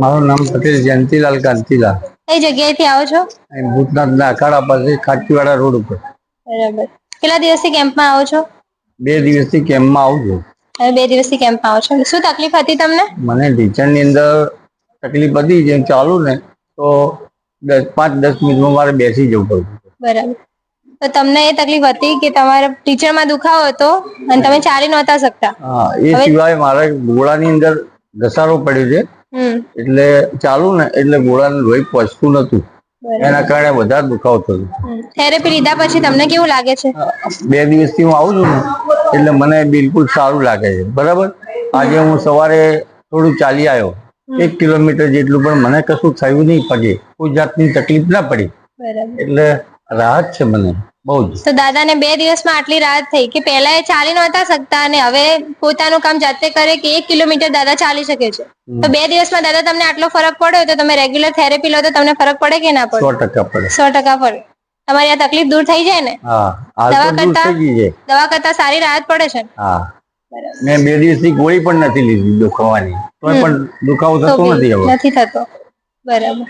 મારું નામ પટેલ જયંતિલાલ કાંતિલાલ. કઈ જગ્યાએથી આવો છો? અહીં ભૂતનાથના અખાડા પાસે ખાટકીવાડા રોડ ઉપર. બરાબર. કેટલા દિવસથી કેમ્પમાં આવો છો? 2 દિવસથી કેમ્પમાં આવું છું. હવે 2 દિવસથી કેમ્પમાં આવો છો. શું તકલીફ હતી તમને? મને ઢીંચણની અંદર તકલીફ હતી. જેમ ચાલુ ને તો 5-10 મિનિટમાં મારે બેસી જવું પડતું. બરાબર. તો તમને એ તકલીફ હતી કે તમારે ટીચરમાં દુખાવો હતો અને તમે ચાલી નહોતા શકતા? હા, એ સિવાય મારે ગોળાની અંદર ઘસારો પડ્યો છે. એટલે ચાલુ ને એટલે ગોળાનું લોહી પહોંચતું નતું. એના કારણે વધારે દુખાવો થતો. થેરેપી લીધા પછી તમને કેવું લાગે છે? 2 દિવસથી હું આવું છું ને એટલે મને બિલકુલ સારું લાગે છે. બરાબર. આજે હું સવારે થોડું ચાલી આવ્યો, 1 કિલોમીટર જેટલું, પણ મને કશું થયું નહીં. પગે કોઈ જાતની તકલીફ ના પડી. એટલે રાહત છે મને બહુ જ. તો દાદાને 2 દિવસમાં આટલી રાહત થઈ કે પહેલા એ ચાલી નહોતા શકતા અને હવે પોતાનું કામ જાતે કરે કે 1 કિલોમીટર દાદા ચાલી શકે છે. તો 2 દિવસમાં દાદા તમને આટલો ફરક પડ્યો તો તમે રેગ્યુલર થેરેપી લો તો તમને ફરક પડે કે ના પડે? 100% પડે. 100% પડે. તમારી આ તકલીફ દૂર થઈ જાય ને? દવા કરતા સારી રાહત પડે છે. હા. મેં 2 દિવસથી ગોળી પણ નથી લીધી દુખાવાની, તો પણ દુખાવો થતો નથી. નથી થતો. બરાબર.